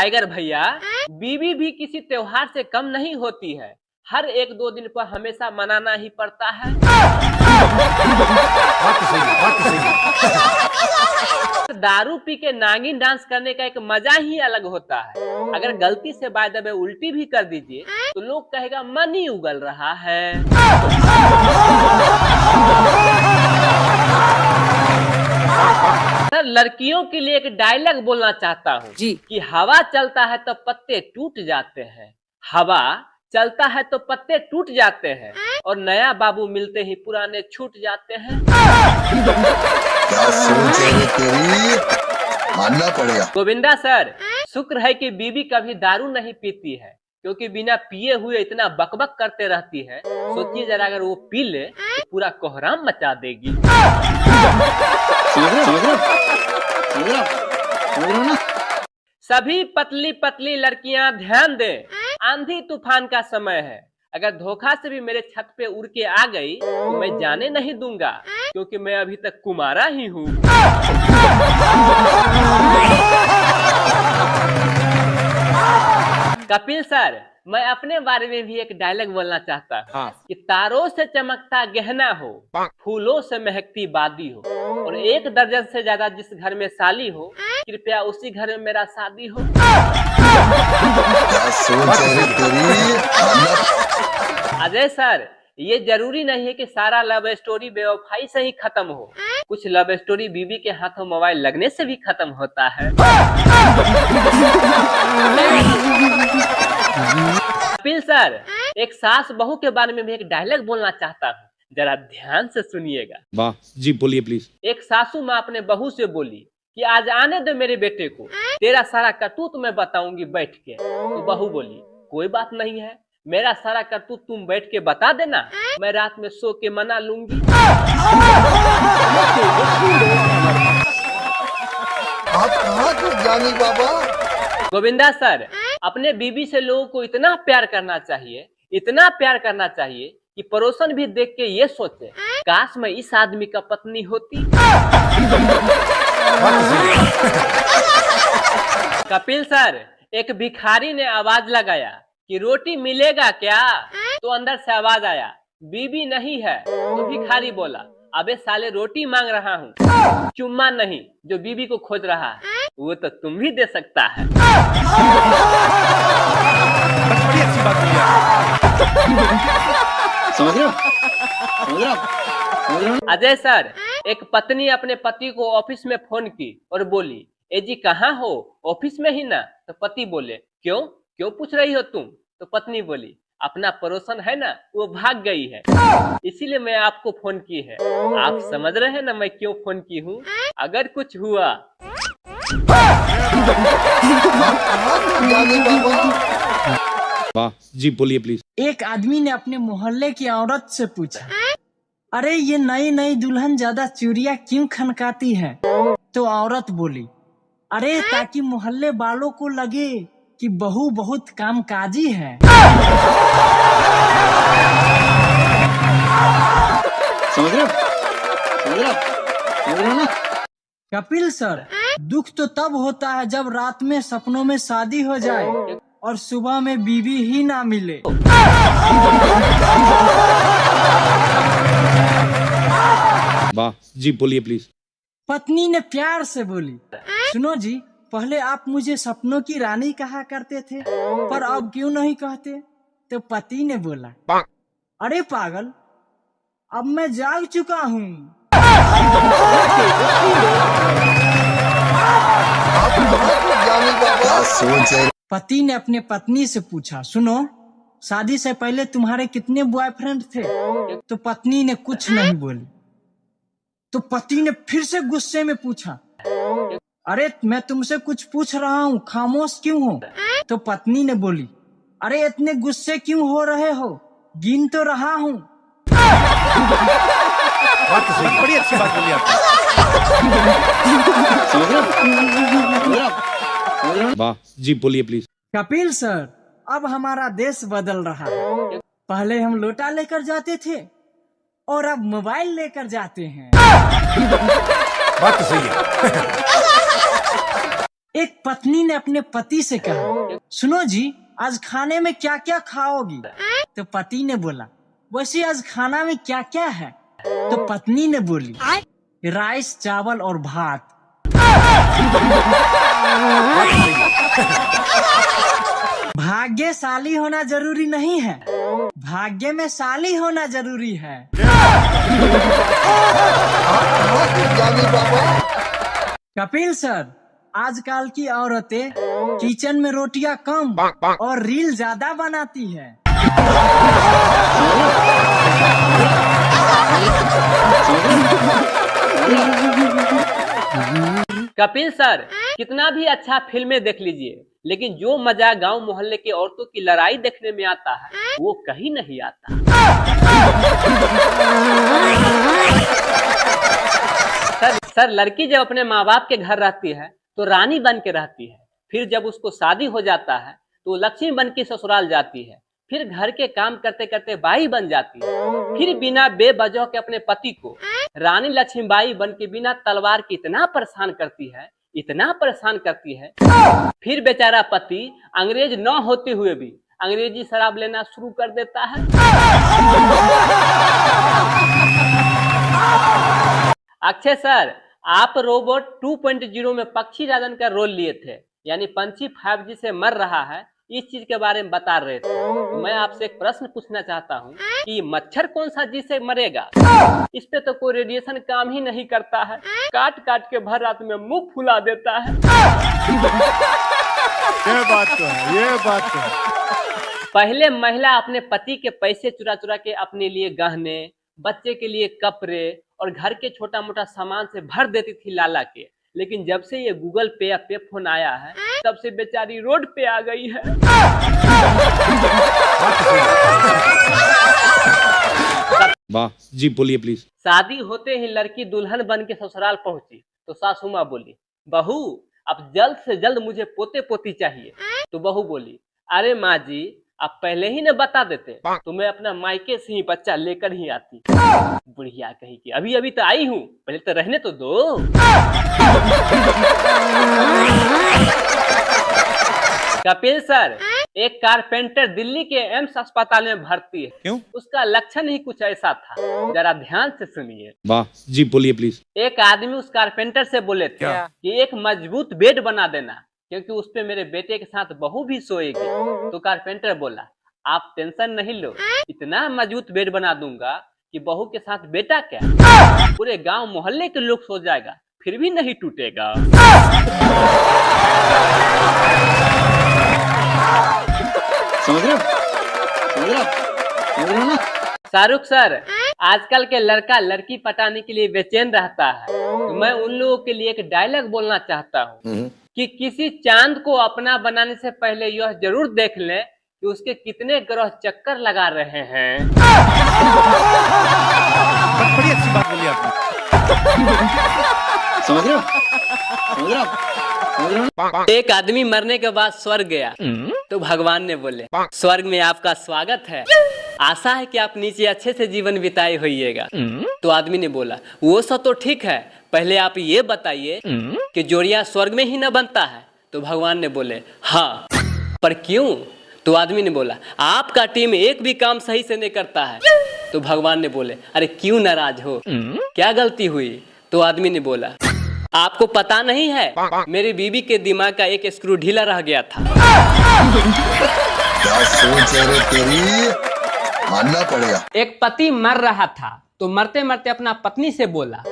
Tiger भैया, बीवी भी किसी त्योहार से कम नहीं होती है। हर एक दो दिन पर हमेशा मनाना ही पड़ता है। दारू पी के नागिन डांस करने का एक मजा ही अलग होता है। अगर गलती से बाय द वे उल्टी भी कर दीजिए तो लोग कहेगा मन ही उगल रहा है। सर, लड़कियों के लिए एक डायलॉग बोलना चाहता हूँ जी कि हवा चलता है तो पत्ते टूट जाते हैं, हवा चलता है तो पत्ते टूट जाते हैं और नया बाबू मिलते ही पुराने छूट जाते हैं। क्या सोच है तेरी, मानना पड़ेगा। गोविंदा सर, शुक्र है कि बीबी कभी दारू नहीं पीती है, क्योंकि बिना पिए हुए इतना बकबक करते रहती है। सोचिए जरा, अगर वो पी ले तो पूरा कोहराम मचा देगी। सभी पतली पतली लड़कियां ध्यान दें, आंधी तूफान का समय है। अगर धोखा से भी मेरे छत पे उड़ के आ गई तो मैं जाने नहीं दूंगा, क्योंकि मैं अभी तक कुमारा ही हूँ। कपिल सर, मैं अपने बारे में भी एक डायलॉग बोलना चाहता हूँ कि तारों से चमकता गहना हो, फूलों से महकती बादी हो, और 1 दर्जन से ज्यादा जिस घर में साली हो, कृपया उसी घर में मेरा शादी हो। अजय सर, ये जरूरी नहीं है कि सारा लव स्टोरी बेवफाई से ही खत्म हो। कुछ लव स्टोरी बीवी के हाथों मोबाइल लगने से भी खत्म होता है। कपिल सर, एक सास बहू के बारे में भी एक डायलॉग बोलना चाहता हूँ, जरा ध्यान से सुनिएगा। वाह जी, बोलिए प्लीज। एक सासू माँ अपने बहू से बोली कि आज आने दो मेरे बेटे को, तेरा सारा करतूत मैं बताऊंगी बैठ के। तो बहू बोली कोई बात नहीं है, मेरा सारा करतूत तुम बैठ के बता देना, मैं रात में सो के मना लूंगी। आप कहाँ तक जानी बाबा। गोविंदा सर, अपने बीबी से लोगों को इतना प्यार करना चाहिए, इतना प्यार करना चाहिए कि पड़ोसन भी देख के ये सोचे काश मैं इस आदमी का पत्नी होती। कपिल सर, एक भिखारी ने आवाज लगाया कि रोटी मिलेगा क्या, तो अंदर से आवाज आया बीबी नहीं है। तो भिखारी बोला अबे साले रोटी मांग रहा हूँ, चुम्मा नहीं। जो बीबी को खोज रहा है वो तो तुम भी दे सकता है। बड़ी अच्छी बात बोली आप। समझ रहे हो? अजय सर, एक पत्नी अपने पति को ऑफिस में फोन की और बोली ए जी कहाँ हो, ऑफिस में ही ना। तो पति बोले क्यों क्यों पूछ रही हो तुम। तो पत्नी बोली अपना पड़ोसन है ना, वो भाग गई है, इसीलिए मैं आपको फोन की है। आप समझ रहे हैं ना मैं क्यों फोन की हूँ। अगर कुछ हुआ वाह जी, बोलिए प्लीज। एक आदमी ने अपने मोहल्ले की औरत से पूछा, अरे ये नई नई दुल्हन ज्यादा चूड़ियां क्यों खनकाती है। तो औरत बोली अरे ताकि मोहल्ले वालों को लगे कि बहू बहुत कामकाजी है। समझ रहे हो ना? कपिल सर, दुख तो तब होता है जब रात में सपनों में शादी हो जाए और सुबह में बीवी ही ना मिले। वाह जी, बोलिए प्लीज। पत्नी ने प्यार से बोली सुनो जी, पहले आप मुझे सपनों की रानी कहा करते थे, पर अब क्यों नहीं कहते। तो पति ने बोला अरे पागल, अब मैं जाग चुका हूँ। पति ने अपने पत्नी से पूछा सुनो, शादी से पहले तुम्हारे कितने बॉयफ्रेंड थे। तो पत्नी ने कुछ नहीं बोली। तो पति ने फिर से गुस्से में पूछा अरे मैं तुमसे कुछ पूछ रहा हूँ, खामोश क्यों हो। तो पत्नी ने बोली अरे इतने गुस्से क्यों हो रहे हो, गिन तो रहा हूँ। बड़ी अच्छी बात बोली आपने। वाह जी, बोलिए प्लीज। कपिल सर, अब हमारा देश बदल रहा है। पहले हम लोटा लेकर जाते थे और अब मोबाइल लेकर जाते हैं। बात तो सही है। एक पत्नी ने अपने पति से कहा, सुनो जी, आज खाने में क्या क्या खाओगी? तो पति ने बोला, वैसे आज खाना में क्या क्या है? तो पत्नी ने बोली, राइस, चावल और भात। भाग्यशाली होना जरूरी नहीं है, भाग्य में शाली होना जरूरी है। जानी बाबा। कपिल सर, आजकल की औरतें किचन में रोटियां कम और रील ज्यादा बनाती है। कपिल सर, कितना भी अच्छा फिल्में देख लीजिए, लेकिन जो मजा गांव मोहल्ले के औरतों की लड़ाई देखने में आता है वो कहीं नहीं आता। सर, लड़की जब अपने माँ बाप के घर रहती है तो रानी बन के रहती है, फिर जब उसको शादी हो जाता है तो लक्ष्मी बन के ससुराल जाती है, फिर घर के काम करते करते बाई बन जाती है, फिर बिना बेवजह के अपने पति को रानी लक्ष्मीबाई बन के बिना तलवार के इतना परेशान करती है, इतना परेशान करती है, फिर बेचारा पति अंग्रेज न होते हुए भी अंग्रेजी शराब लेना शुरू कर देता है। अक्षय सर, आप रोबोट 2.0 में पक्षी राजन का रोल लिए थे, यानी पंछी 5G से मर रहा है, इस चीज के बारे में बता रहे थे। तो मैं आपसे एक प्रश्न पूछना चाहता हूँ कि मच्छर कौन सा जी से मरेगा? इस पे तो कोई रेडिएशन काम ही नहीं करता है, काट काट के भर रात में मुंह फुला देता है। ये बात तो है, ये बात तो है। पहले महिला अपने पति के पैसे चुरा चुरा के अपने लिए गहने, बच्चे के लिए कपड़े और घर के छोटा मोटा सामान से भर देती थी लाला के, लेकिन जब से ये गूगल पे या पे फोन आया है तब से बेचारी रोड पे आ गई है। वाह जी, बोलिए प्लीज। शादी होते ही लड़की दुल्हन बन के ससुराल पहुंची तो सासू माँ बोली, बहू अब जल्द से जल्द मुझे पोते पोती चाहिए। तो बहू बोली, अरे माँ जी, आप पहले ही न बता देते तो मैं अपना मायके से ही बच्चा लेकर ही आती। बुढ़िया कही कि अभी अभी तो आई हूँ, पहले तो रहने तो दो। कपिल सर, एक कारपेंटर दिल्ली के एम्स अस्पताल में भर्ती है। क्यों? उसका लक्षण ही कुछ ऐसा था, जरा ध्यान से सुनिए। वाह जी, बोलिए प्लीज। एक आदमी उस कारपेंटर से बोले थे कि एक मजबूत बेड बना देना, क्योंकि उस पे मेरे बेटे के साथ बहू भी सोएगी। तो कारपेंटर बोला, आप टेंशन नहीं लो, इतना मजबूत बेड बना दूंगा कि बहू के साथ बेटा क्या, पूरे गांव मोहल्ले के लोग सो जाएगा, फिर भी नहीं टूटेगा। समझ रहे हो? समझ रहे हो? समझ रहे हो ना? शाहरुख सर, आजकल के लड़का लड़की पटाने के लिए बेचैन रहता है, तो मैं उन लोगों के लिए एक डायलॉग बोलना चाहता हूँ कि किसी चांद को अपना बनाने से पहले यह जरूर देख लें कि उसके कितने ग्रह चक्कर लगा रहे हैं। बड़ी अच्छी बात बोली आपने। समझ रहे हो? समझ रहे हो? समझ रहे हो? एक आदमी मरने के बाद स्वर्ग गया तो भगवान ने बोले, स्वर्ग में आपका स्वागत है, आशा है कि आप नीचे अच्छे से जीवन बिताए होइएगा। तो आदमी ने बोला, वो सब तो ठीक है, पहले आप ये बताइए कि जोड़ियां स्वर्ग में ही न बनता है। तो भगवान ने बोले, हाँ, पर क्यों? तो आदमी ने बोला, आपका टीम एक भी काम सही से नहीं करता है। तो भगवान ने बोले, अरे क्यों नाराज हो, क्या गलती हुई? तो आदमी ने बोला, आपको पता नहीं है, मेरी बीवी के दिमाग का एक स्क्रू ढीला रह गया था। क्या सोच है रे तेरी? मानना पड़ेगा। एक पति मर रहा था तो मरते मरते अपना पत्नी से बोला,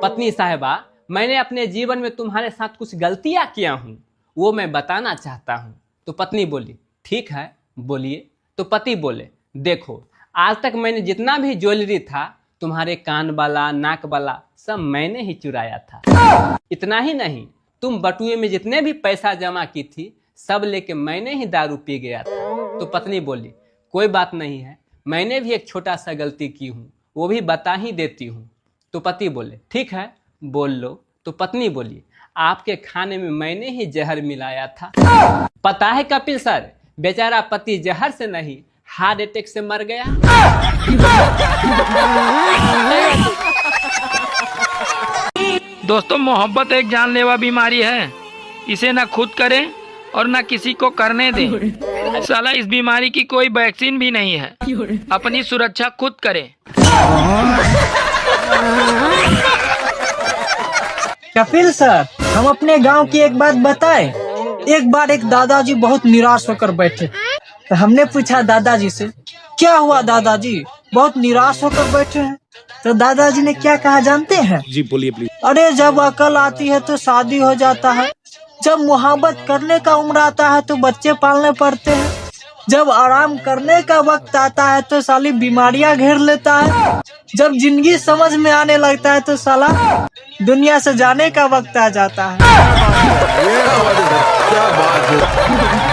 पत्नी साहिबा, मैंने अपने जीवन में तुम्हारे साथ कुछ गलतियां किया हूँ, वो मैं बताना चाहता हूँ। तो पत्नी बोली, ठीक है, बोलिए। तो पति बोले, देखो, आज तक मैंने जितना भी ज्वेलरी था, तुम्हारे कान वाला, नाक वाला, सब मैंने ही चुराया था। इतना ही नहीं, तुम बटुए में जितने भी पैसा जमा की थी, सब लेके मैंने ही दारू पी गया था। तो पत्नी बोली, कोई बात नहीं है, मैंने भी एक छोटा सा गलती की हूँ, वो भी बता ही देती हूँ। तो पति बोले, ठीक है, बोल लो। तो पत्नी बोली, आपके खाने में मैंने ही जहर मिलाया था। पता है कपिल सर, बेचारा पति जहर से नहीं, हार्ट अटैक से मर गया। दोस्तों, मोहब्बत एक जानलेवा बीमारी है इसे ना खुद करें और ना किसी को करने दें। साला इस बीमारी की कोई वैक्सीन भी नहीं है। अपनी सुरक्षा खुद करें। कपिल सर, हम अपने गांव की एक बात बताएं। एक बार एक दादाजी बहुत निराश होकर बैठे, तो हमने पूछा दादाजी से, क्या हुआ दादाजी, बहुत निराश होकर बैठे हैं? तो दादाजी ने क्या कहा जानते हैं? जी बोलिए प्लीज। अरे जब अकल आती है तो शादी हो जाता है, जब मुहब्बत करने का उम्र आता है तो बच्चे पालने पड़ते हैं, जब आराम करने का वक्त आता है तो साली बीमारियां घेर लेता है, जब जिंदगी समझ में आने लगता है तो साला दुनिया से जाने का वक्त आ जाता है। क्या बात है।